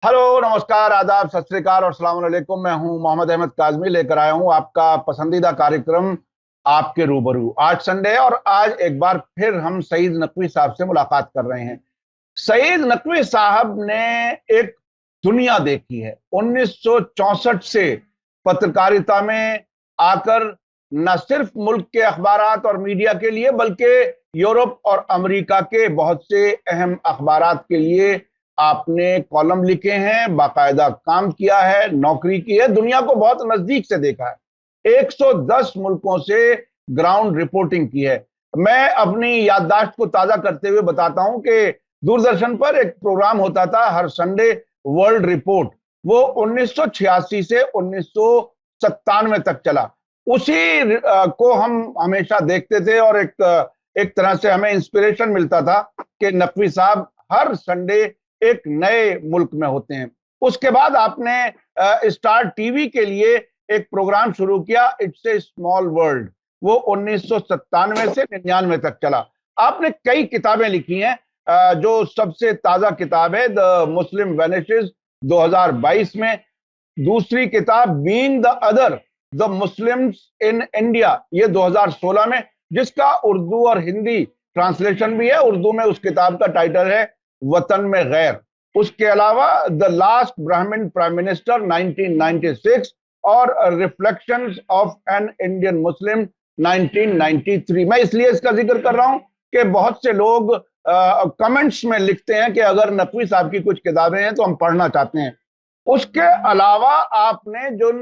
Hello, नमस्कार, आदाब, सत श्री अकाल और अस्सलाम वालेकुम। मैं हूं मोहम्मद अहमद काज़मी, लेकर आया हूं आपका पसंदीदा कार्यक्रम आपके रूबरू। आज संडे है और आज एक बार फिर हम सईद नकवी साहब से मुलाकात कर रहे हैं। सईद नकवी साहब ने एक दुनिया देखी है। 1964 से पत्रकारिता में आकर न सिर्फ मुल्क के अखबारात और मीडिया के लिए बल्कि यूरोप और अमेरिका के बहुत से अहम अखबारात के लिए आपने कॉलम लिखे हैं, बाकायदा काम किया है, नौकरी की है, दुनिया को बहुत नजदीक से देखा है। 110 मुल्कों से ग्राउंड रिपोर्टिंग की है। मैं अपनी याददाश्त को ताजा करते हुए बताता हूं कि दूरदर्शन पर एक प्रोग्राम होता था हर संडे, वर्ल्ड रिपोर्ट। वो 1986 से 1997 तक चला। उसी को हम हमेशा देखते थे और एक तरह से हमें इंस्पिरेशन मिलता था कि नकवी साहब हर संडे एक नए मुल्क में होते हैं। उसके बाद आपने स्टार टीवी के लिए एक प्रोग्राम शुरू किया, इट्स ए स्मॉल वर्ल्ड। वो 1997 से 99 तक चला। आपने कई किताबें लिखी हैं। जो सबसे ताजा किताब है द मुस्लिम वेनिशेस 2022 में, दूसरी किताब being the other the Muslims in India ये 2016 में, जिसका उर्दू और हिंदी ट्रांसलेशन भी है। उर्दू में उस किताब का टाइटल है वतन में गैर। उसके अलावा द लास्ट ब्राह्मण प्राइम मिनिस्टर 1996 और reflections of an Indian Muslim 1993। मैं इसलिए इसका जिक्र कर रहा हूं कि बहुत से लोग कमेंट्स में लिखते हैं कि अगर नकवी साहब की कुछ किताबें हैं तो हम पढ़ना चाहते हैं। उसके अलावा आपने जो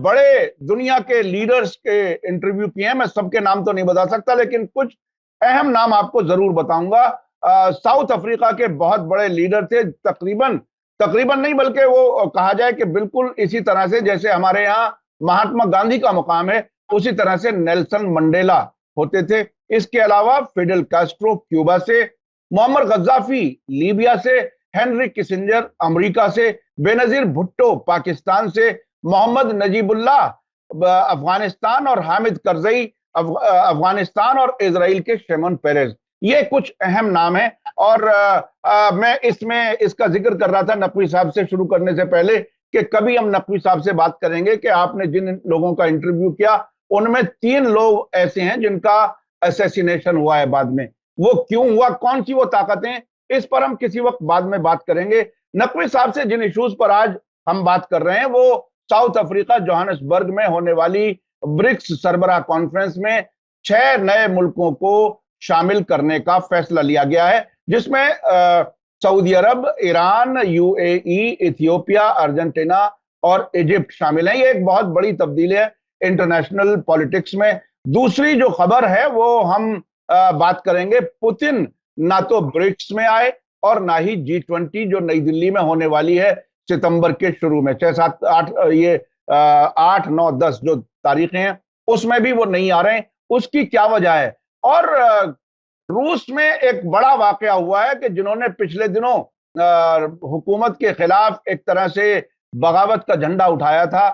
बड़े दुनिया के लीडर्स के इंटरव्यू किए हैं, मैं सबके नाम तो नहीं बता सकता लेकिन कुछ अहम नाम आपको जरूर बताऊंगा। साउथ अफ्रीका के बहुत बड़े लीडर थे, तकरीबन तकरीबन नहीं बल्कि वो कहा जाए कि बिल्कुल इसी तरह से जैसे हमारे यहाँ महात्मा गांधी का मुकाम है, उसी तरह से नेल्सन मंडेला होते थे। इसके अलावा फिडेल कास्ट्रो क्यूबा से, मोहम्मद गद्दाफी लीबिया से, हेनरी किसिंजर अमेरिका से, बेनजीर भुट्टो पाकिस्तान से, मोहम्मद नजीबुल्लाह अफगानिस्तान और हामिद करजई अफगानिस्तान और इजराइल के शेमन पेरेज, ये कुछ अहम नाम हैं। और मैं इसमें इसका जिक्र कर रहा था नकवी साहब से शुरू करने से पहले कि कभी हम नकवी साहब से बात करेंगे कि आपने जिन लोगों का इंटरव्यू किया उनमें 3 लोग ऐसे हैं जिनका असैसिनेशन हुआ है बाद में। वो क्यों हुआ, कौन सी वो ताकतें, इस पर हम किसी वक्त बाद में बात करेंगे। नकवी साहब से जिन इश्यूज पर आज हम बात कर रहे हैं वो साउथ अफ्रीका जोहान्सबर्ग में होने वाली ब्रिक्स सरबराह कॉन्फ्रेंस में 6 नए मुल्कों को शामिल करने का फैसला लिया गया है, जिसमें सऊदी अरब, ईरान, यूएई, इथियोपिया, अर्जेंटीना और इजिप्ट शामिल हैं। ये एक बहुत बड़ी तब्दीली है इंटरनेशनल पॉलिटिक्स में। दूसरी जो खबर है वो हम बात करेंगे, पुतिन ना तो ब्रिक्स में आए और ना ही G20 जो नई दिल्ली में होने वाली है सितंबर के शुरू में, 6, 7, 8, ये 8, 9, 10 जो तारीखें हैं उसमें भी वो नहीं आ रहे हैं। उसकी क्या वजह है? और रूस में एक बड़ा वाकया हुआ है कि जिन्होंने पिछले दिनों हुकूमत के खिलाफ एक तरह से बगावत का झंडा उठाया था,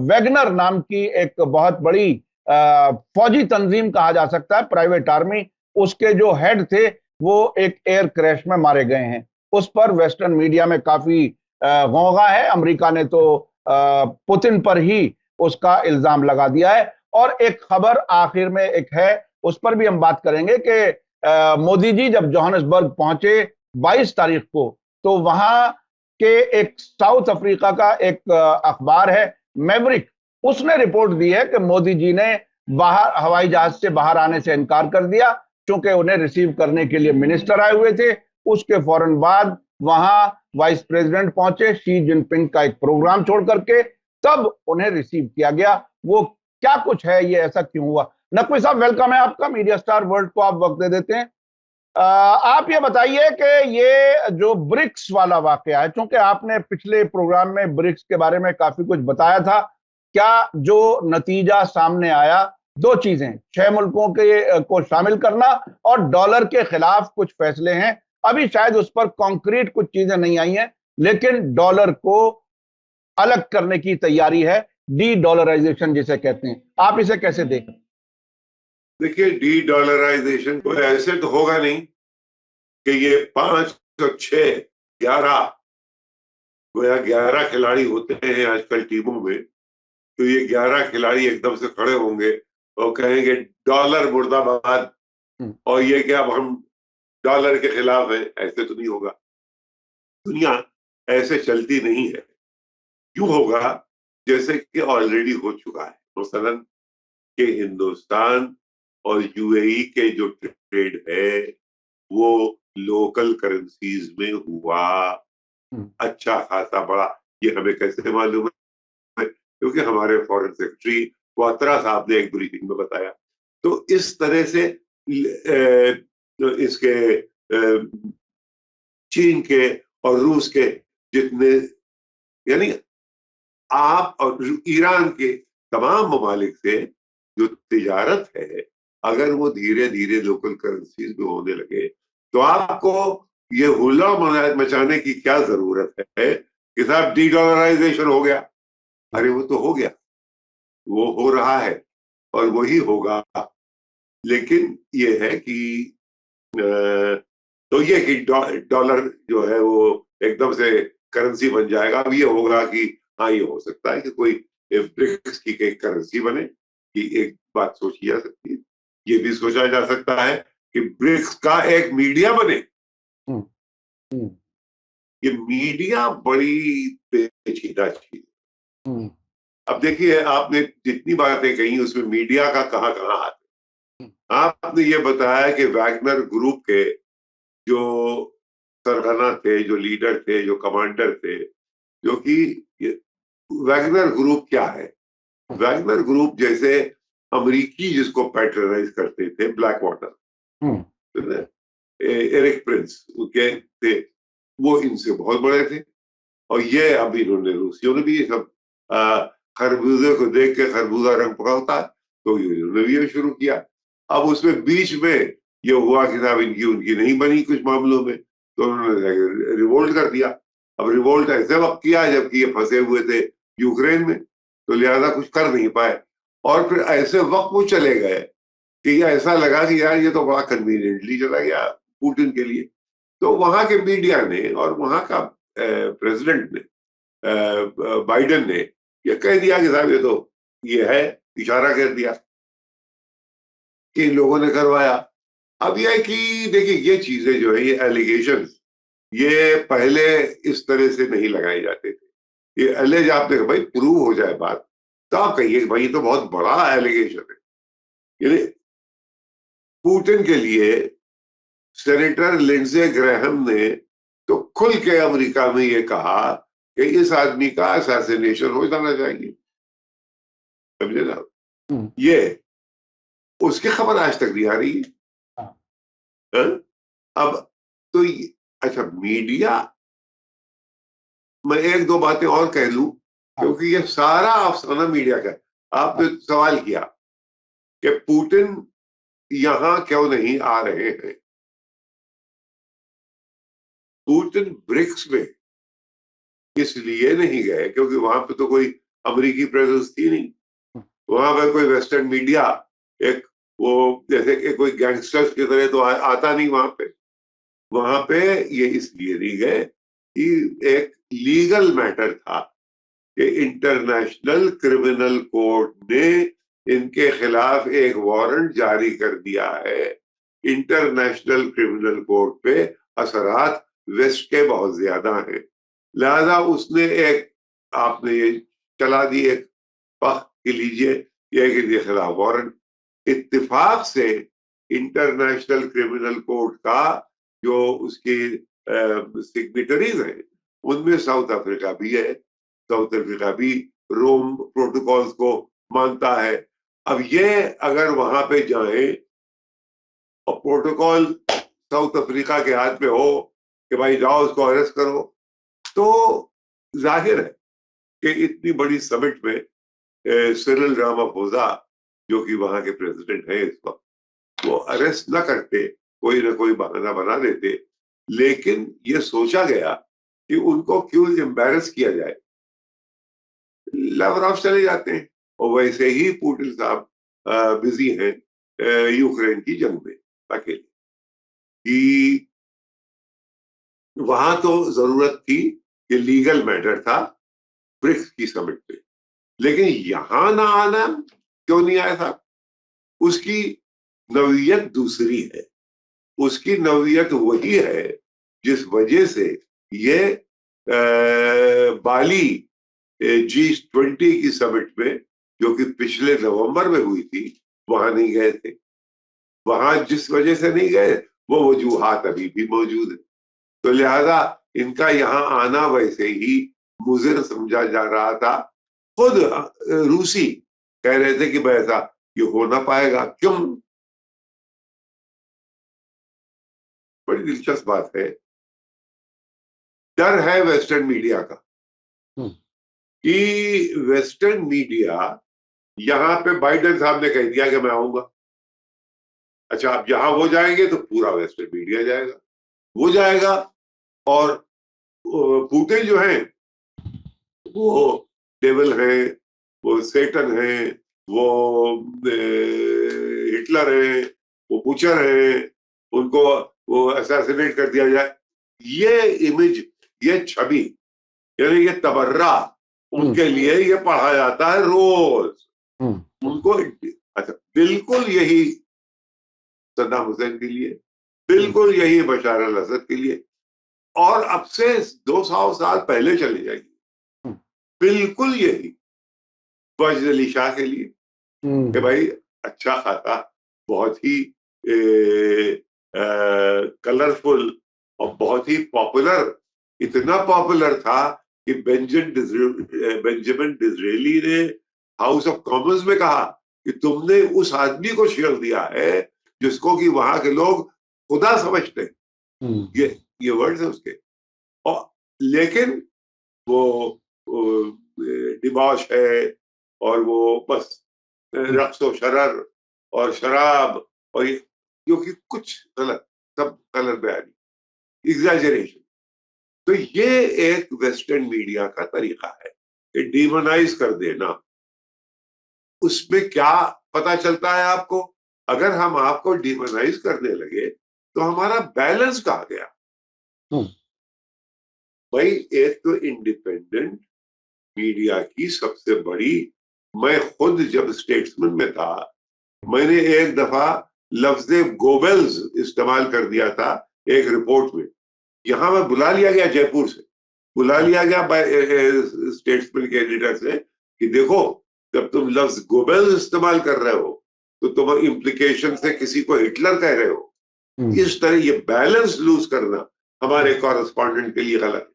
वैगनर नाम की एक बहुत बड़ी फौजी तंजीम कहा जा सकता है, प्राइवेट आर्मी, उसके जो हेड थे वो एक एयर क्रैश में मारे गए हैं। उस पर वेस्टर्न मीडिया में काफी गौगा है। अमेरिका ने तो पुतिन पर ही उसका इल्जाम लगा दिया है। और एक खबर आखिर में एक है, उस पर भी हम बात करेंगे कि मोदी जी जब जोहान्सबर्ग पहुंचे 22 तारीख को, तो वहां के एक साउथ अफ्रीका का एक अखबार है मैवरिक, उसने रिपोर्ट दी है कि मोदी जी ने बाहर हवाई जहाज से बाहर आने से इनकार कर दिया क्योंकि उन्हें रिसीव करने के लिए मिनिस्टर आए हुए थे। उसके फौरन बाद वहां वाइस प्रेसिडेंट पहुंचे, शी जिनपिंग का एक प्रोग्राम छोड़ करके, तब उन्हें रिसीव किया गया। वो क्या कुछ है, ये ऐसा क्यों हुआ? नकवी साहब, वेलकम है आपका, मीडिया स्टार वर्ल्ड को आप वक्त दे देते हैं। आप ये बताइए कि ये जो ब्रिक्स वाला वाकया है, क्योंकि आपने पिछले प्रोग्राम में ब्रिक्स के बारे में काफी कुछ बताया था, क्या जो नतीजा सामने आया, 2 चीजें, 6 मुल्कों के को शामिल करना और डॉलर के खिलाफ कुछ फैसले हैं। अभी शायद उस पर कॉन्क्रीट कुछ चीजें नहीं आई हैं, लेकिन डॉलर को अलग करने की तैयारी है, डी डॉलराइजेशन जिसे कहते हैं। आप इसे कैसे देखें? देखिए, डी डॉलराइजेशन कोई ऐसे तो होगा नहीं कि ये 5 और 6, 11 गोया 11 खिलाड़ी होते हैं आजकल टीमों में, तो ये 11 खिलाड़ी एकदम से खड़े होंगे और कहेंगे डॉलर मुर्दाबाद, हम्म, और ये क्या अब हम डॉलर के खिलाफ है, ऐसे तो नहीं होगा। दुनिया ऐसे चलती नहीं है। क्यों होगा? जैसे कि ऑलरेडी हो चुका है। मसलन कि हिंदुस्तान और यूएई के जो ट्रेड है वो लोकल करेंसीज में हुआ, हम्म, अच्छा खासा बड़ा। ये हमें कैसे मालूम है? क्योंकि हमारे फॉरेन सेक्रेटरी क्वात्रा साहब ने एक ब्रीफिंग में बताया। तो इस तरह से इसके चीन के और रूस के जितने, यानी आप और ईरान के तमाम ममालिक से जो तिजारत है, अगर वो धीरे धीरे लोकल करेंसीज में होने लगे तो आपको ये हुल्ला मचाने की क्या जरूरत है कि साहब डी डॉलराइजेशन हो गया। अरे वो तो हो गया, वो हो रहा है और वही होगा। लेकिन ये है कि तो ये कि डॉलर जो है वो एकदम से करेंसी बन जाएगा। अब ये होगा कि हाँ, ये हो सकता है कि कोई ब्रिक्स की एक करेंसी बने, कि एक बात सोची जा सकती है। ये भी सोचा जा सकता है कि ब्रिक्स का एक मीडिया बने। हम्म, हम्म, ये मीडिया बड़ी पेचीदा चीज। हम्म, अब देखिए, आपने जितनी बातें कही उसमें मीडिया का कहाँ कहाँ हाथ है। आपने ये बताया कि वैगनर ग्रुप के जो सरगना थे, जो लीडर थे, जो कमांडर थे, जो कि वैगनर ग्रुप क्या है? वैगनर ग्रुप जैसे अमरीकी जिसको पैट्रनाइज करते थे, ब्लैक वाटर, हम्म, एरिक प्रिंस उनके थे, वो इनसे बहुत बड़े थे। और ये अब इन्होंने, रूसियों ने भी ये सब खरबूजे को देख के खरबूजा रंग पका होता है, तो इन्होंने भी ये शुरू किया। अब उसमें बीच में ये हुआ कि साहब इनकी उनकी नहीं बनी कुछ मामलों में, तो उन्होंने रिवोल्ट कर दिया। अब रिवोल्ट ऐसे वक्त किया जबकि ये फंसे हुए थे यूक्रेन में, तो लिहाजा कुछ कर नहीं पाए। और फिर ऐसे वक्त वो चले गए कि ये ऐसा लगा कि यार ये तो बड़ा कन्वीनियंटली चला गया पुतिन के लिए। तो वहां के मीडिया ने और वहां का प्रेसिडेंट ने, बाइडेन ने, ये कह दिया कि साहब ये तो ये है, इशारा कर दिया कि इन लोगों ने करवाया। अब यह है कि देखिए, ये चीजें जो है, ये एलिगेशन, ये पहले इस तरह से नहीं लगाए जाते थे। ये एलिज आपने कहा, भाई प्रूव हो जाए बात, तो आप कहिए कि भाई ये तो बहुत बड़ा एलिगेशन है। यानी पुतिन के लिए सेनेटर लिंडसे ग्रैहम ने तो खुल के अमेरिका में ये कहा कि इस आदमी का असैसिनेशन हो जाना चाहिए। समझे ना? हम्म, ये उसकी खबर आज तक नहीं आ रही है। हाँ, हाँ? अब तो अच्छा, मीडिया, मैं एक दो बातें और कह लूं, हाँ, क्योंकि ये सारा अफसाना मीडिया का है। आपने हाँ, सवाल किया कि पुतिन यहां क्यों नहीं आ रहे हैं। पुतिन ब्रिक्स में इसलिए नहीं गए क्योंकि वहां पे तो कोई अमेरिकी प्रेजेंस थी नहीं। वहां पर कोई वेस्टर्न मीडिया, एक वो जैसे कि कोई गैंगस्टर्स की तरह तो आता नहीं वहां पे। वहां पे ये इसलिए नहीं गए कि एक लीगल मैटर था कि इंटरनेशनल क्रिमिनल कोर्ट ने इनके खिलाफ एक वारंट जारी कर दिया है। इंटरनेशनल क्रिमिनल कोर्ट पे असरात वेस्ट के बहुत ज्यादा हैं। लिहाजा उसने एक, आपने ये चला दी एक पख के लीजिए, ये कि इनके खिलाफ वारंट। इत्तेफाक से इंटरनेशनल क्रिमिनल कोर्ट का जो उसकी सिग्नेटरीज हैं, उनमें साउथ अफ्रीका भी है। साउथ अफ्रीका भी रोम प्रोटोकॉल्स को मानता है। अब ये अगर वहां पे जाए और प्रोटोकॉल साउथ अफ्रीका के हाथ में हो कि भाई जाओ उसको अरेस्ट करो, तो जाहिर है कि इतनी बड़ी समिट में सिरिल रामाफोसा, जो कि वहां के प्रेसिडेंट है इस वक्त, वो अरेस्ट न करते, कोई ना कोई बहाना बना देते। लेकिन ये सोचा गया कि उनको क्यों एम्बेरस किया जाए, लवरॉफ चले जाते हैं। और वैसे ही पुतिन साहब बिजी हैं यूक्रेन की जंग में अकेले, कि वहां तो जरूरत थी ये लीगल मैटर था ब्रिक्स की समिट पे। लेकिन यहां ना आना क्यों नहीं आया था? उसकी नवीयत दूसरी है। उसकी नवीयत वही है जिस वजह से ये बाली G20 की समिट में, जो कि पिछले नवंबर में हुई थी, वहां नहीं गए थे। वहां जिस वजह से नहीं गए वो वजूहात अभी भी मौजूद है। तो लिहाजा इनका यहाँ आना वैसे ही मुज़िर समझा जा रहा था। खुद रूसी कह रहे थे कि भाई ऐसा ये हो ना पाएगा। क्यों? बड़ी दिलचस्प बात है। डर है वेस्टर्न मीडिया का कि वेस्टर्न मीडिया, यहां पे बाइडेन साहब ने कह दिया कि मैं आऊंगा। अच्छा, अब यहां वो जाएंगे तो पूरा वेस्टर्न मीडिया जाएगा, वो जाएगा। और पुतिन जो है वो डेविल है, वो सेटन है, वो हिटलर है, वो बुचर है, उनको वो असैसिनेट कर दिया जाए। ये इमेज, ये छवि, यानी ये तबर्रा उनके लिए ये पढ़ा जाता है रोज उनको। अच्छा, बिल्कुल यही सद्दाम हुसैन के लिए, बिल्कुल यही बशार अल असद के लिए, और अब से 200 साल पहले चले जाइए, बिल्कुल यही वाजिद अली शाह के लिए कि भाई अच्छा खाता, बहुत ही कलरफुल और बहुत ही पॉपुलर, इतना पॉपुलर था कि बेंजामिन डिज़रायली ने हाउस ऑफ कॉमन्स में कहा कि तुमने उस आदमी को शेयर दिया है जिसको कि वहां के लोग खुदा समझते हैं। ये वर्ड्स है उसके। और लेकिन वो डिबॉश है, और वो बस रक्स और शरर और शराब, और ये क्योंकि कुछ गलत, सब कलर बयानी, एग्जैजरेशन। तो ये एक वेस्टर्न मीडिया का तरीका है कि डिमोनाइज कर देना। उसमें क्या पता चलता है आपको? अगर हम आपको डिमोनाइज करने लगे तो हमारा बैलेंस कहाँ गया? भाई, एक तो इंडिपेंडेंट मीडिया की सबसे बड़ी, मैं खुद जब स्टेट्समैन में था, मैंने एक दफा लफ्ज गोबेल्स इस्तेमाल कर दिया था एक रिपोर्ट में। यहां मैं बुला लिया गया, जयपुर से बुला लिया गया स्टेट्समैन के एडिटर से कि देखो, जब तुम लफ्ज गोबेल्स इस्तेमाल कर रहे हो तो तुम इम्प्लीकेशन से किसी को हिटलर कह रहे हो। इस तरह ये बैलेंस लूज करना हमारे कॉरेस्पॉन्डेंट के लिए गलत है,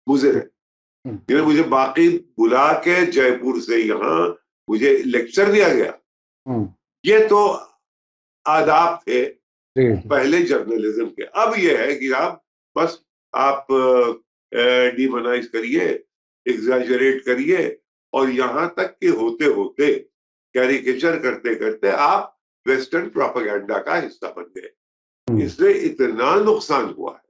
मुझे है। मुझे बाकी बुला के जयपुर से यहाँ मुझे लेक्चर दिया गया। ये तो आदाब थे पहले जर्नलिज्म के। अब ये है कि आप बस आप डिमोनाइज करिए, एग्जैजरेट करिए, और यहां तक कि होते होते कैरिकेचर करते करते आप वेस्टर्न प्रोपेगेंडा का हिस्सा बन गए। इससे इतना नुकसान हुआ है।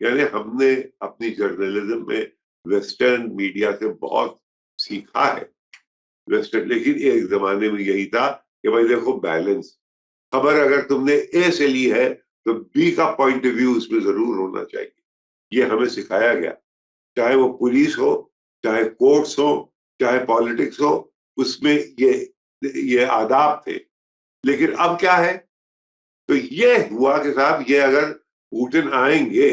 यानी हमने अपनी जर्नलिज्म में वेस्टर्न मीडिया से बहुत सीखा है। वेस्टर्न, लेकिन एक जमाने में यही था कि भाई देखो, बैलेंस, खबर अगर तुमने ए से ली है तो बी का पॉइंट ऑफ व्यू उसमें जरूर होना चाहिए। ये हमें सिखाया गया, चाहे वो पुलिस हो, चाहे कोर्ट्स हो, चाहे पॉलिटिक्स हो, उसमें ये आदाब थे। लेकिन अब क्या है? तो ये हुआ कि साहब, ये अगर पुतिन आएंगे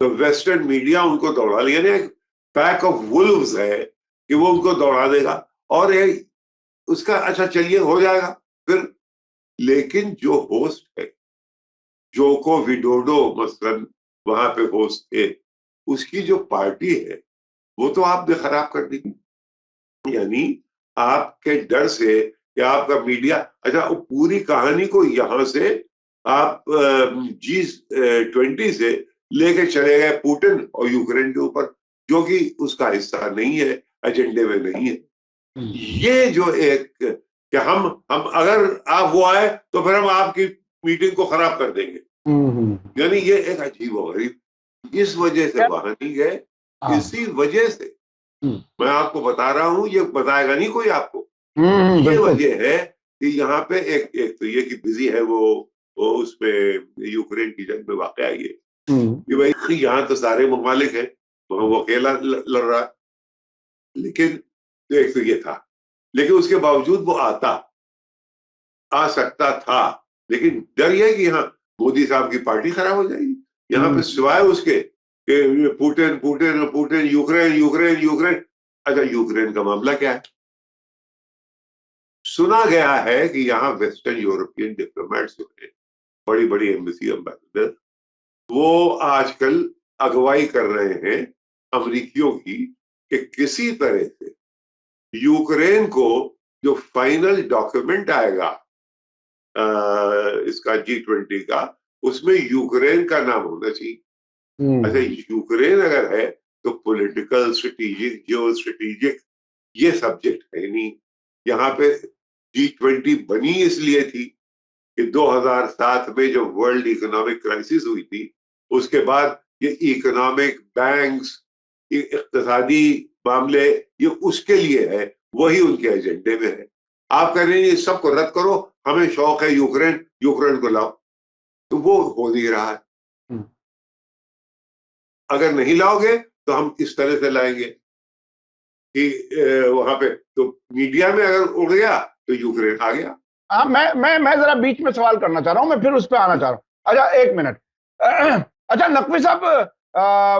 तो वेस्टर्न मीडिया उनको दौड़ा लिया, एक पैक ऑफ वुल्व्स है कि वो उनको दौड़ा देगा, और ये उसका अच्छा चलिए हो जाएगा फिर। लेकिन जो होस्ट है, जोको विडोडो मसलन वहां पे होस्ट थे, उसकी जो पार्टी है वो तो आपने खराब कर दी। यानी आपके डर से कि आपका मीडिया, अच्छा, पूरी कहानी को यहां से आप G20 से लेके चले गए पुतिन और यूक्रेन के ऊपर, जो कि उसका हिस्सा नहीं है, एजेंडे में नहीं है। ये जो एक कि हम अगर आप वो आए तो फिर हम आपकी मीटिंग को खराब कर देंगे, यानी ये एक अजीब और गरीब, इस वजह से वहां नहीं गए। इसी वजह से मैं आपको बता रहा हूं, ये बताएगा नहीं कोई आपको। ये वजह है कि यहाँ पे एक तो ये कि बिजी है वो उसमें यूक्रेन की जंग में वाकया ये कि भाई यहाँ तो सारे ममालिक हैं, वो अकेला लड़ रहा है। लेकिन तो एक तो ये था, लेकिन उसके बावजूद वो आ सकता था। लेकिन डर यह कि यहाँ मोदी साहब की पार्टी खराब हो जाएगी। यहाँ पे सिवाय उसके कि Putin Putin Putin, Ukraine Ukraine Ukraine. अच्छा, यूक्रेन का मामला क्या है? सुना गया है कि यहाँ वेस्टर्न यूरोपियन डिप्लोमेट्स जो है, बड़ी बड़ी एम्बेसी एम्बेसडर, वो आजकल अगुवाई कर रहे हैं अमरीकियों की कि किसी तरह से यूक्रेन को जो फाइनल डॉक्यूमेंट आएगा इसका G20 का, उसमें यूक्रेन का नाम होना चाहिए। अच्छा, यूक्रेन अगर है तो पॉलिटिकल, स्ट्रेटेजिक, जियो स्ट्रेटेजिक ये सब्जेक्ट है नहीं। यहाँ पे G20 बनी इसलिए थी कि 2007 में जो वर्ल्ड इकोनॉमिक क्राइसिस हुई थी, उसके बाद ये इकोनॉमिक बैंक्स, इक्तिसादी मामले, ये उसके लिए है, वही उनके एजेंडे में है। आप कह रहे हैं सबको रद्द करो, हमें शौक है यूक्रेन, यूक्रेन को लाओ, तो वो हो नहीं रहा है। अगर नहीं लाओगे तो हम इस तरह से लाएंगे कि वहां पे तो मीडिया में अगर उड़ गया तो यूक्रेन आ गया। हाँ, मैं जरा बीच में सवाल करना चाह रहा हूं, मैं फिर उस पर आना चाह रहा हूं। अच्छा, एक मिनट। अच्छा नकवी साहब,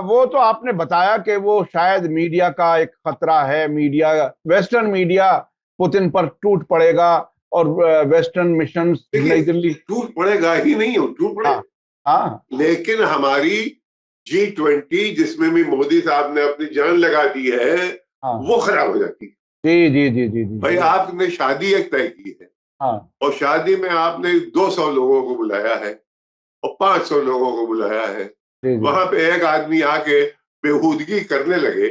वो तो आपने बताया कि वो शायद मीडिया का एक खतरा है, मीडिया, वेस्टर्न मीडिया पुतिन पर टूट पड़ेगा और वेस्टर्न मिशन नई दिल्ली टूट पड़ेगा ही नहीं, टूट पड़ेगा। हाँ, लेकिन हमारी G20 जिसमें भी मोदी साहब ने अपनी जान लगा दी है, वो खराब हो जाती है। जी जी जी जी जी भाई, आपने शादी एक तय की है, हाँ, और शादी में आपने 200 लोगों को बुलाया है और 500 लोगों को बुलाया है। वहां पे एक आदमी आके बेहूदगी करने लगे,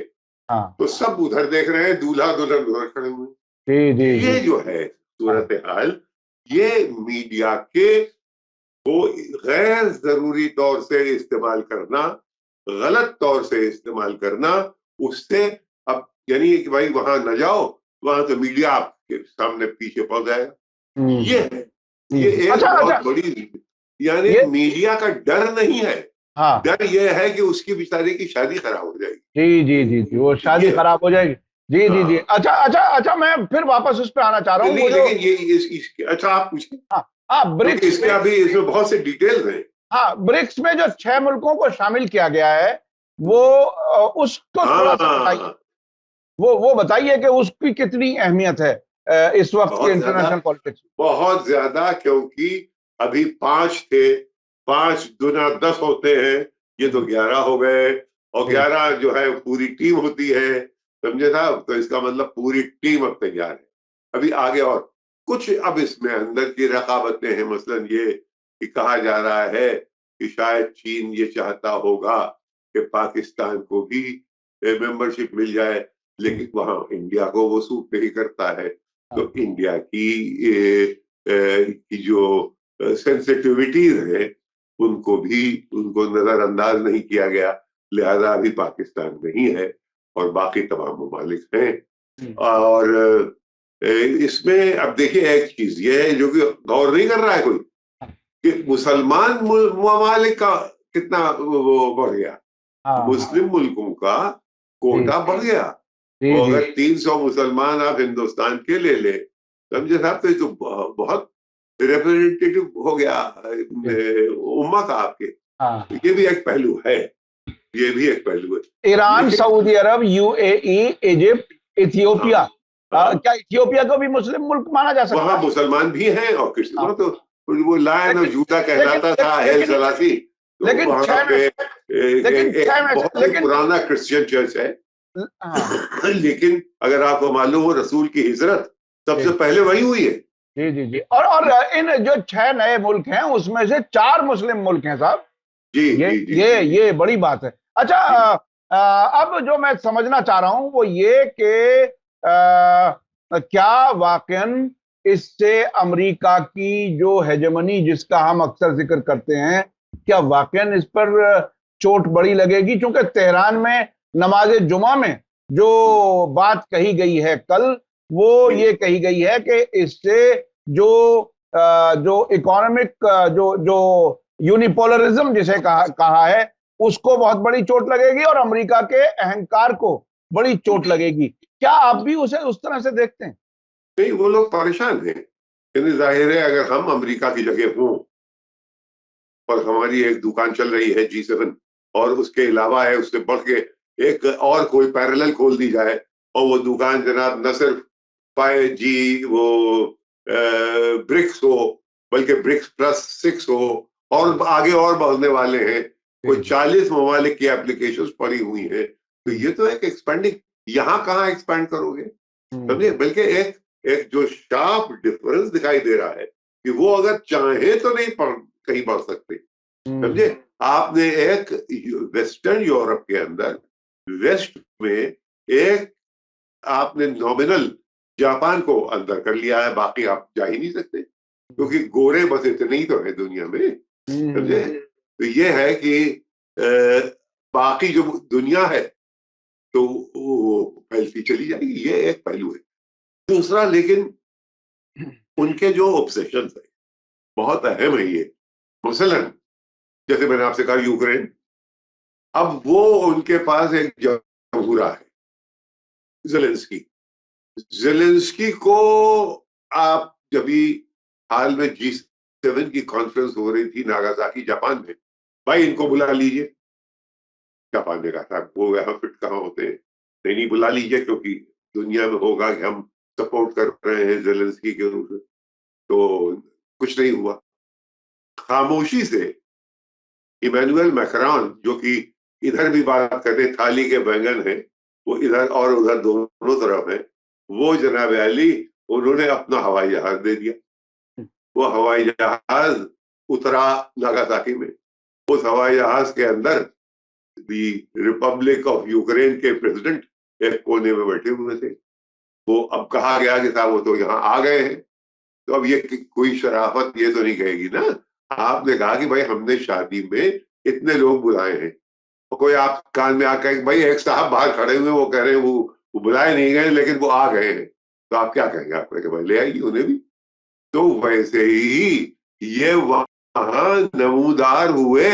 तो सब उधर देख रहे हैं, दूल्हा दुल्हन उधर खड़े हुए। ये जो है सूरत हाल, ये मीडिया के को गैर जरूरी तौर से इस्तेमाल करना, गलत तौर से इस्तेमाल करना, उससे अब यानी कि भाई वहां न जाओ, वहां तो मीडिया आपके सामने पीछे पड़ जाएगा। ये है, ये एक बहुत बड़ी, यानी मीडिया का डर नहीं है, डर ये है कि उसकी बेचारे की शादी खराब हो जाएगी। जी जी जी जी, वो शादी खराब हो जाएगी। जी जी जी। अच्छा अच्छा अच्छा, मैं फिर वापस उस पर आना चाह रहा हूँ। लेकिन ये अच्छा, आप पूछिए। हाँ, ब्रिक्स इसके अभी इसमें बहुत से डिटेल्स हैं। हाँ, ब्रिक्स में जो 6 मुल्कों को शामिल किया गया है, वो उसको थोड़ा सा बताइए, वो बताइए कि उसकी कितनी अहमियत है इस वक्त के इंटरनेशनल पॉलिटिक्स में। बहुत ज्यादा, क्योंकि अभी 5 थे, 5 दूना 10 होते हैं, ये तो 11 हो गए, और 11 जो है पूरी टीम होती है, समझे साहब? तो इसका मतलब पूरी टीम अब तैयार है। अभी आगे और कुछ अब इसमें अंदर की रकावतें हैं, मसलन ये कि कहा जा रहा है कि शायद चीन ये चाहता होगा कि पाकिस्तान को भी मेंबरशिप मिल जाए, लेकिन वहां इंडिया को वो सूट नहीं करता है। तो इंडिया की जो सेंसिटिविटीज है, उनको नजरअंदाज नहीं किया गया, लिहाजा अभी पाकिस्तान नहीं है और बाकी तमाम ममालिक हैं। और इसमें अब देखिए एक चीज ये है जो कि गौर नहीं कर रहा है कोई, कि मुसलमान ममालिक का कितना वो बढ़ गया, मुस्लिम मुल्कों का कोटा बढ़ गया। और अगर 300 मुसलमान आप हिंदुस्तान के ले समझे साहब, तो ये तो बहुत रिप्रेजेंटेटिव हो गया उम्मा का आपके। तो ये भी एक पहलू है, ये भी एक पहलू है। ईरान, सऊदी अरब, UAE, इजिप्ट, इथियोपिया, क्या इथियोपिया को भी मुस्लिम मुल्क माना जा सकता है? वहां मुसलमान भी हैं, और क्रिश्चियन तो वो लायन और जूता कहलाता था, हेल सलासी। लेकिन वहां पे एक बहुत ही पुराना क्रिश्चियन चर्च है। लेकिन अगर आपको मालूम हो, रसूल की हिजरत सबसे पहले वही हुई है। जी जी जी। और इन जो 6 नए मुल्क हैं, उसमें से 4 मुस्लिम मुल्क हैं साहब। जी, ये बड़ी बात है। अच्छा, अब जो मैं समझना चाह रहा हूं वो ये कि क्या वाकई इससे अमेरिका की जो हेजेमनी जिसका हम अक्सर जिक्र करते हैं, क्या वाकई इस पर चोट बड़ी लगेगी? क्योंकि तेहरान में नमाज जुमा में जो बात कही गई है कल, वो ये कही गई है कि इससे जो इकोनॉमिक जो यूनिपोलरिज्म जिसे कहा है, उसको बहुत बड़ी चोट लगेगी और अमेरिका के अहंकार को बड़ी चोट लगेगी। क्या आप भी उसे उस तरह से देखते हैं? नहीं, वो लोग परेशान हैं। यानी जाहिर है अगर हम अमेरिका की जगह हों और हमारी एक दुकान चल रही है G7 और उसके अलावा है उससे बढ़ के एक और कोई पैरेलल खोल दी जाए और वो दुकान जनाब न सिर्फ 5G वो ब्रिक्स हो बल्कि ब्रिक्स +6 हो और आगे और बढ़ने वाले हैं, कोई 40 ममालिक की एप्लीकेशंस पड़ी हुई हैं, तो ये तो एक एक्सपेंडिंग, यहाँ कहाँ एक्सपेंड करोगे, समझे? बल्कि एक एक जो शार्प डिफरेंस दिखाई दे रहा है कि वो अगर चाहे तो नहीं कहीं बढ़ सकते, समझे? आपने एक वेस्टर्न यूरोप के अंदर वेस्ट में एक आपने नॉमिनल जापान को अंदर कर लिया है, बाकी आप जा ही नहीं सकते क्योंकि गोरे बस इतने ही तो है दुनिया में, समझे? तो ये है कि बाकी जो दुनिया है तो वो फैलती चली जाएगी, ये एक पहलू है। दूसरा, लेकिन उनके जो ऑब्सेशन है बहुत अहम है ये, मसलन जैसे मैंने आपसे कहा यूक्रेन, अब वो उनके पास एक जमहूरा है जेलेंस्की। जेलेंस्की को आप जब भी हाल में G7 की कॉन्फ्रेंस हो रही थी नागासाकी जापान में, भाई इनको बुला लीजिए, जापान ने कहा था वो यहाँ फिट कहाँ होते हैं, नहीं बुला लीजिए क्योंकि दुनिया में होगा कि हम सपोर्ट कर रहे हैं जेलेंस्की के रूप में, तो कुछ नहीं हुआ। खामोशी से इमैनुअल मैक्रोन जो कि इधर भी बात करते थाली के बैंगन हैं, वो इधर और उधर दोनों तरफ है, वो जनाब अली उन्होंने अपना हवाई जहाज दे दिया। वो हवाई जहाज उतरा नागासाकी में, उस हवाई जहाज के अंदर दी रिपब्लिक ऑफ यूक्रेन के प्रेसिडेंट एक कोने में बैठे हुए थे। वो अब कहा गया कि साहब वो तो यहाँ आ गए हैं, तो अब ये कोई शराफत ये तो नहीं कहेगी ना, आपने कहा कि भाई हमने शादी में इतने लोग बुलाए हैं, तो कोई आप कान में आकर भाई एक साहब बाहर खड़े हुए वो कह रहे हैं वो बुलाए नहीं गए लेकिन वो आ गए हैं, तो आप क्या कहेंगे? आप कहेंगे भाई ले आइए उन्हें भी। तो वैसे ही ये वहां नमूदार हुए,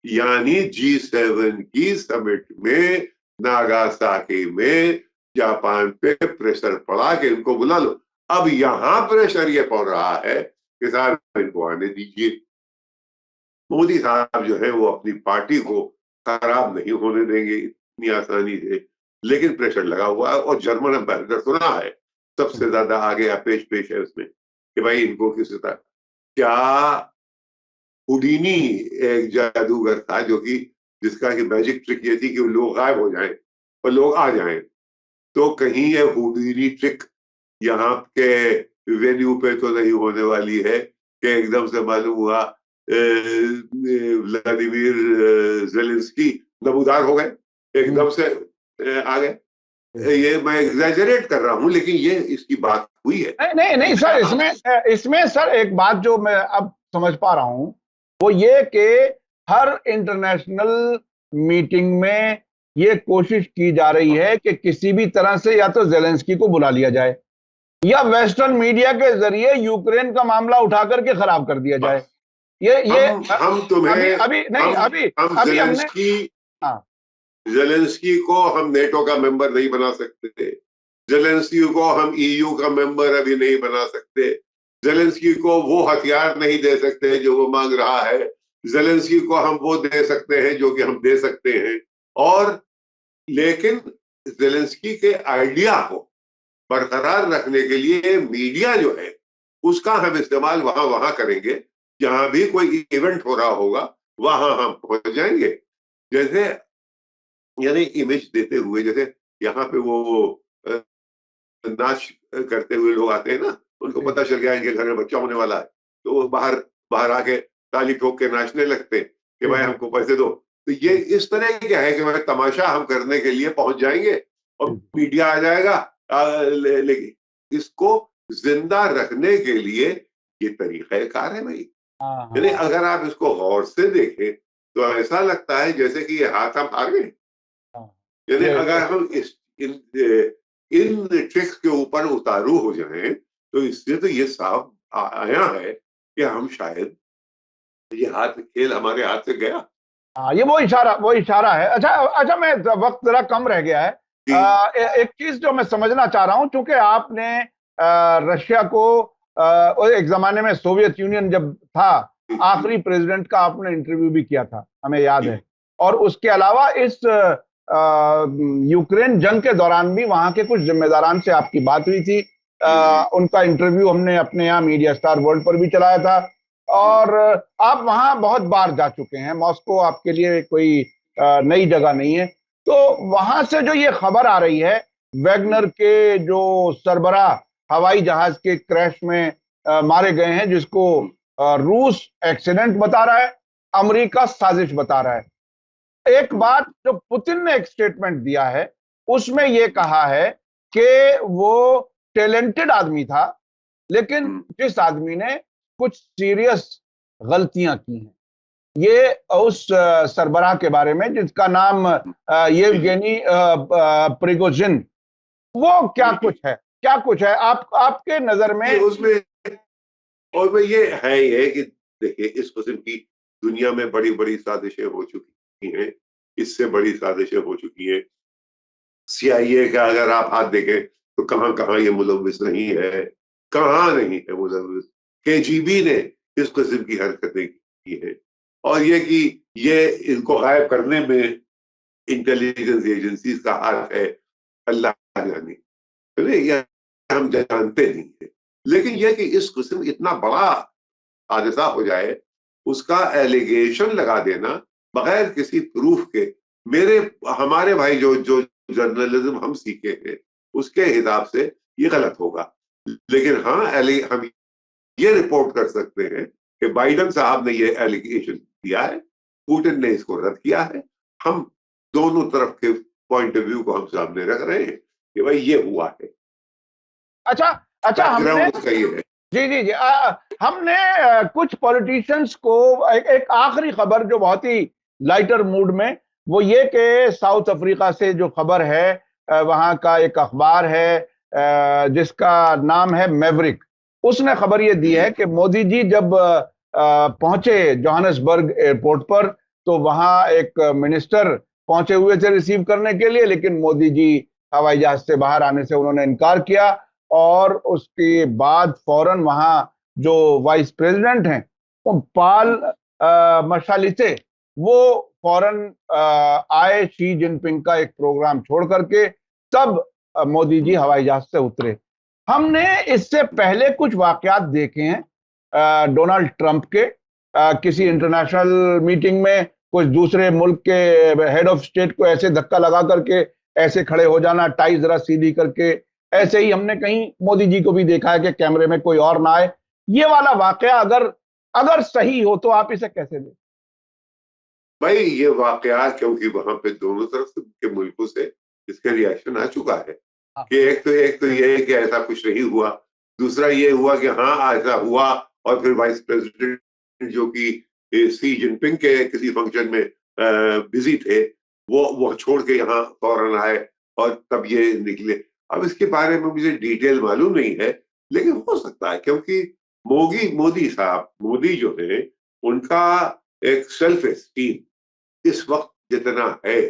यानी G7 की समिट में नागासाकी में जापान पे प्रेशर पड़ा कि इनको बुला लो। अब यहां प्रेशर ये पड़ रहा है कि साहब इनको आने दीजिए। मोदी साहब जो है वो अपनी पार्टी को खराब नहीं होने देंगे इतनी आसानी से, लेकिन प्रेशर लगा हुआ है और जर्मन एम्बेसडर सुना है सबसे ज्यादा आगे पेश पेश है उसमें कि भाई इनको किसी तरह, क्या हुडीनी एक जादूगर था जो कि जिसका कि मैजिक ट्रिक ये थी कि लोग गायब हो जाएं और लोग आ जाएं, तो कहीं ये हुडीनी ट्रिक यहाँ के वेन्यू पे तो नहीं होने वाली है कि एकदम से मालूम हुआ व्लादिमीर जेलेंस्की नमूदार हो गए एकदम से आ गए। ये मैं एग्जैजरेट कर रहा हूं लेकिन ये इसकी बात हुई है। नहीं नहीं नहीं सर, इसमें इसमें सर एक बात जो मैं अब समझ पा रहा हूं वो ये कि हर इंटरनेशनल मीटिंग में ये कोशिश की जा रही है कि किसी भी तरह से या तो जेलेंस्की को बुला लिया जाए या वेस्टर्न मीडिया के जरिए यूक्रेन का मामला उठा करके खराब कर दिया जाए। ये हम तुम्हें अभी अभी नहीं, अभी हम अभी हमने, हाँ जेलेंस्की को हम नेटो का मेंबर नहीं बना सकते, जेलेंस्की को हम EU का मेंबर अभी नहीं बना सकते, जेलेंस्की को वो हथियार नहीं दे सकते जो वो मांग रहा है, जेलेंस्की को हम वो दे सकते हैं जो कि हम दे सकते हैं, और लेकिन जेलेंस्की के आइडिया को बरकरार रखने के लिए मीडिया जो है उसका हम इस्तेमाल वहां वहां करेंगे, जहां भी कोई इवेंट हो रहा होगा वहां हम पहुंच जाएंगे। जैसे यानी इमेज देते हुए, जैसे यहाँ पे वो नाच करते हुए लोग आते हैं ना, उनको पता चल गया इनके घर में बच्चा होने वाला है, तो वो बाहर बाहर आके ताली ठोक के नाचने लगते हैं कि भाई हमको पैसे दो। तो ये इस तरह क्या है कि भाई तमाशा हम करने के लिए पहुंच जाएंगे और मीडिया आ जाएगा, लेकिन इसको जिंदा रखने के लिए ये तरीकाकार है भाई। यानी अगर आप इसको गौर से देखें तो ऐसा लगता है जैसे कि ये हाथ हम हार गए। यानी अगर हम इन ट्रिक्स के ऊपर उतारू हो जाएं तो इससे तो ये साफ आया है कि हम शायद ये खेल हमारे हाथ से गया। हाँ, ये वो इशारा है। अच्छा अच्छा, मैं वक्त जरा कम रह गया है। एक चीज जो मैं समझना चाह रहा हूं, चूंकि आपने रशिया को और एक जमाने में सोवियत यूनियन जब था, आखिरी प्रेसिडेंट का आपने इंटरव्यू भी किया था, हमें याद है। और उसके अलावा इस यूक्रेन जंग के दौरान भी वहां के कुछ जिम्मेदारान से आपकी बात हुई थी। उनका इंटरव्यू हमने अपने यहाँ मीडिया स्टार वर्ल्ड पर भी चलाया था। और आप वहां बहुत बार जा चुके हैं, मॉस्को आपके लिए कोई नई जगह नहीं है। तो वहां से जो ये खबर आ रही है, वैगनर के जो सरबराह हवाई जहाज के क्रैश में मारे गए हैं, जिसको रूस एक्सीडेंट बता रहा है, अमेरिका साजिश बता रहा है। एक बात जो पुतिन ने एक स्टेटमेंट दिया है, उसमें यह कहा है कि वो टैलेंटेड आदमी था, लेकिन जिस आदमी ने कुछ सीरियस गलतियां की हैं, ये उस सरबराह के बारे में जिसका नाम येवगेनी प्रिगोजिन, वो क्या कुछ है आपके नजर में? उसमें और मैं ये है कि देखिए, इस किस्म की दुनिया में बड़ी बड़ी साजिशें हो चुकी हैं, इससे बड़ी साजिशें हो चुकी हैं। सीआईए का अगर आप हाथ देखें तो कहां कहां ये मुलविस नहीं है, कहां नहीं है मुलविस। केजीबी ने इस किस्म की हरकतें की है, और ये कि ये इनको गायब करने में इंटेलिजेंस एजेंसीज का हाथ है, अल्लाह जाने। ये हम जानते नहीं है, लेकिन यह कि इस किस्म इतना बड़ा हादसा हो जाए, उसका एलिगेशन लगा देना बगैर किसी प्रूफ के, मेरे हमारे भाई जो जो जर्नलिज्म हम सीखे हैं उसके हिसाब से ये गलत होगा। लेकिन हाँ, हम ये रिपोर्ट कर सकते हैं कि बाइडन साहब ने ये एलिगेशन दिया है, पुतिन ने इसको रद्द किया है। हम दोनों तरफ के पॉइंट ऑफ व्यू को हम सामने रख रहे हैं कि भाई ये हुआ है। अच्छा अच्छा, हमने बैकग्राउंड उसका ये है। जी जी जी हमने कुछ पॉलिटिशियंस को एक आखिरी खबर जो बहुत ही लाइटर मूड में, वो ये कि साउथ अफ्रीका से जो खबर है, वहां का एक अखबार है जिसका नाम है मैवरिक, उसने खबर ये दी है कि मोदी जी जब पहुंचे जोहानिसबर्ग एयरपोर्ट पर, तो वहां एक मिनिस्टर पहुंचे हुए थे रिसीव करने के लिए, लेकिन मोदी जी हवाई जहाज से बाहर आने से उन्होंने इनकार किया। और उसके बाद फौरन वहां जो वाइस प्रेसिडेंट हैं, वो पाल मशालिसे, वो फौरन आए शी जिनपिंग का एक प्रोग्राम छोड़ करके, तब मोदी जी हवाई जहाज से उतरे। हमने इससे पहले कुछ वाकयात देखे हैं डोनाल्ड ट्रंप के, किसी इंटरनेशनल मीटिंग में कुछ दूसरे मुल्क के हेड ऑफ स्टेट को ऐसे धक्का लगा करके ऐसे खड़े हो जाना, टाई जरा सीधी करके। ऐसे ही हमने कहीं मोदी जी को भी देखा है कि कैमरे में कोई और ना आए। ये वाला वाकया अगर अगर सही हो तो आप इसे कैसे दें? भाई ये वाकया, क्योंकि वहां पे दोनों तरफ से के मुल्कों से इसका रिएक्शन आ चुका है हाँ। कि एक तो ये है कि ऐसा कुछ नहीं हुआ, दूसरा ये हुआ कि हाँ ऐसा हुआ, और फिर वाइस प्रेसिडेंट जो कि सी जिनपिंग के किसी फंक्शन में बिजी थे, वो छोड़ के यहाँ फौरन आए और तब ये निकले। अब इसके बारे में मुझे डिटेल मालूम नहीं है, लेकिन हो सकता है, क्योंकि मोदी साहब, मोदी जो है, उनका एक सेल्फ एस्टीम इस वक्त जितना है,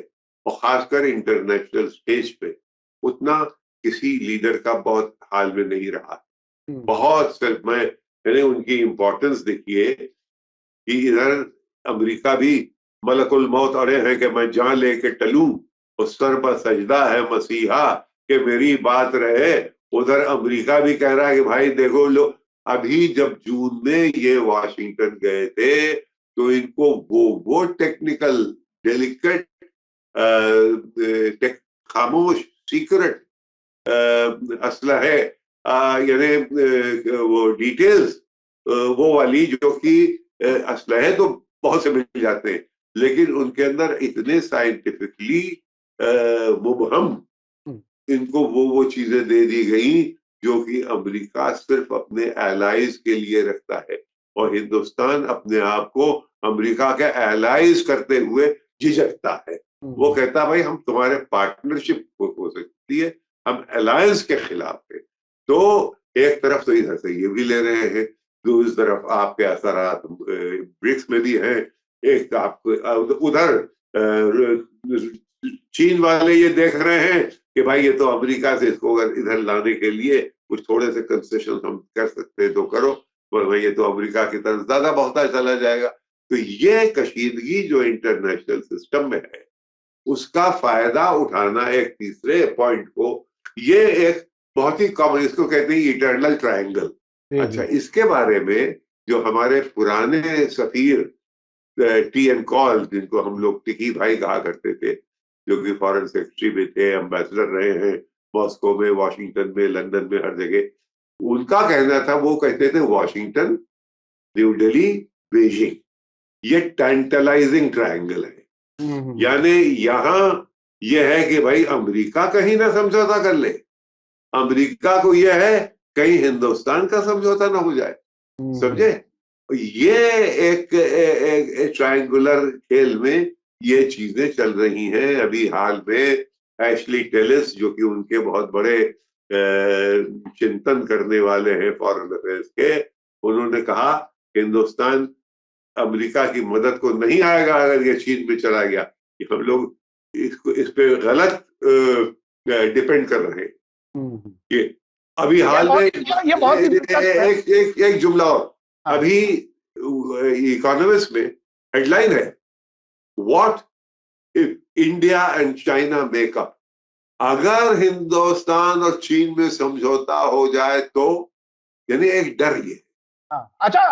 और खासकर इंटरनेशनल स्टेज पे, उतना किसी लीडर का बहुत हाल में नहीं रहा। बहुत सिर्फ मैंने उनकी इंपॉर्टेंस देखिए कि इधर अमेरिका भी मलकुल मौत अड़े हैं कि मैं जान लेके टलूं, उस सर पर सजदा है मसीहा कि मेरी बात रहे। उधर अमेरिका भी कह रहा है कि भाई देखो लो, अभी जब जून में ये वाशिंगटन गए थे तो इनको वो टेक्निकल डेलिकेट खामोश सीक्रेट असलहे, यानी वो डिटेल्स, वो वाली जो कि असलहे तो बहुत से मिल जाते हैं, लेकिन उनके अंदर इतने साइंटिफिकली मुबहम इनको वो चीजें दे दी गई जो कि अमेरिका सिर्फ अपने एलाइज के लिए रखता है, और हिंदुस्तान अपने आप को अमेरिका के एलाइज करते हुए झिझकता है। वो कहता है भाई हम तुम्हारे पार्टनरशिप हो सकती है, हम अलायंस के खिलाफ है। तो एक तरफ तो इधर से ये भी ले रहे हैं, दूसरी तरफ आपके असरात ब्रिक्स में भी हैं, एक आपको उधर चीन वाले ये देख रहे हैं कि भाई ये तो अमेरिका से इसको अगर इधर लाने के लिए कुछ थोड़े से कंसेशन हम कर सकते हैं तो करो, वरना ये तो अमेरिका की तरफ ज्यादा बढ़ता चला जाएगा। तो ये कशीदगी जो इंटरनेशनल सिस्टम में है उसका फायदा उठाना एक तीसरे पॉइंट को, ये एक बहुत ही कॉमन, इसको कहते हैं इटर्नल ट्रायंगल। अच्छा, इसके बारे में जो हमारे पुराने सफीर टी एन कॉल, जिनको हम लोग टिकी भाई कहा करते थे, जो कि फॉरेन सेक्रेटरी भी थे, एम्बेसडर रहे हैं मॉस्को में, वॉशिंगटन में, लंदन में, हर जगह, उनका कहना था, वो कहते थे वॉशिंगटन, न्यू दिल्ली, बीजिंग, ये टेंटलाइजिंग ट्रायंगल है। यानी यहां यह है कि भाई अमेरिका कहीं ना समझौता कर ले, अमेरिका को यह है कहीं हिंदुस्तान का समझौता ना हो जाए, समझे? ये एक ट्रायंगुलर खेल में ये चीजें चल रही हैं। अभी हाल में एशली टेलिस, जो कि उनके बहुत बड़े चिंतन करने वाले हैं फॉरेन अफेयर्स के, उन्होंने कहा हिंदुस्तान अमेरिका की मदद को नहीं आएगा अगर ये चीन में चला गया, कि हम लोग इस पे गलत डिपेंड कर रहे हैं। ये अभी हाल में एक जुमला और, अभी इकोनॉमिस्ट में हेडलाइन है, what if India and China makeup, अगर हिंदुस्तान और चीन में समझौता हो जाए तो, यानी एक डर ये। अच्छा,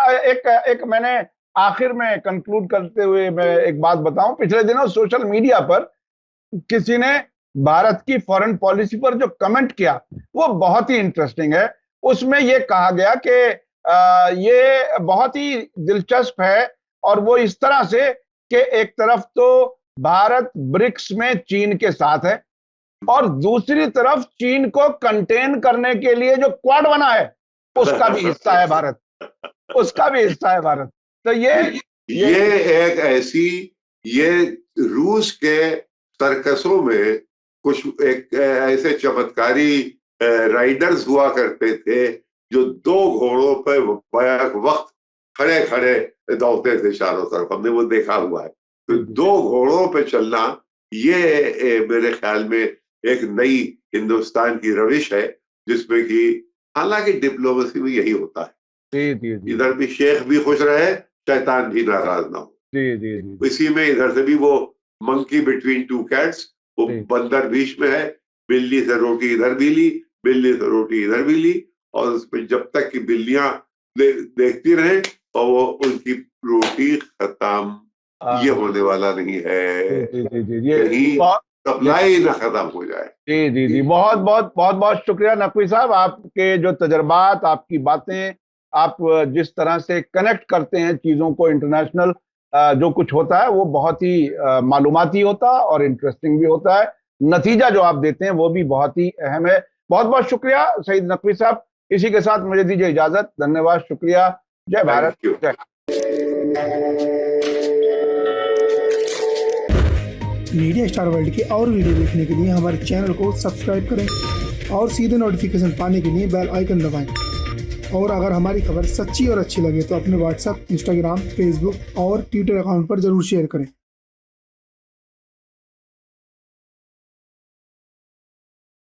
एक मैंने आखिर में कंक्लूड करते हुए मैं एक बात बताऊं, पिछले दिनों सोशल मीडिया पर किसी ने भारत की फॉरेन पॉलिसी पर जो कमेंट किया वो बहुत ही इंटरेस्टिंग है। उसमें ये कहा गया कि ये बहुत ही दिलचस्प है, और वो इस तरह से कि एक तरफ तो भारत ब्रिक्स में चीन के साथ है, और दूसरी तरफ चीन को कंटेन करने के लिए जो क्वाड बना है उसका भी हिस्सा है भारत, उसका भी हिस्सा है भारत। तो ये एक ऐसी, ये रूस के सर्कसों में कुछ एक ऐसे चमत्कारी राइडर्स हुआ करते थे जो 2 घोड़ों पर बैक वक्त खड़े खड़े दौड़ते थे चारों तरफ, हमने वो देखा हुआ है। तो 2 घोड़ों पे चलना ये मेरे ख्याल में एक नई हिंदुस्तान की रविश है, जिसमें कि हालांकि डिप्लोमेसी में यही होता है, इधर भी शेख भी खुश रहे, शैतान भी नाराज ना हो। इसी में इधर से भी वो मंकी बिटवीन टू कैट्स, वो बंदर बीच में है, बिल्ली से रोटी इधर भी ली, बिल्ली से रोटी इधर भी ली, और उसमें जब तक कि बिल्लियां देखती रहे और वो उनकी रोटी खत्म, ये होने वाला नहीं है, कहीं सप्लाई ना खत्म हो जाए। जी, बहुत शुक्रिया नकवी साहब, आपके जो तजर्बात, आपकी बातें, आप जिस तरह से कनेक्ट करते हैं चीजों को, इंटरनेशनल जो कुछ होता है वो बहुत ही मालूमाती होता है और इंटरेस्टिंग भी होता है। नतीजा जो आप देते हैं वो भी बहुत ही अहम है। बहुत बहुत शुक्रिया सईद नकवी साहब। इसी के साथ मुझे दीजिए इजाजत। धन्यवाद, शुक्रिया। जय भारत, जय। मीडिया स्टार वर्ल्ड के और वीडियो देखने के लिए हमारे चैनल को सब्सक्राइब करें और सीधे नोटिफिकेशन पाने के लिए बेल आइकन दबाएं। और अगर हमारी खबर सच्ची और अच्छी लगे तो अपने व्हाट्सएप, इंस्टाग्राम, फेसबुक और ट्विटर अकाउंट पर जरूर शेयर करें।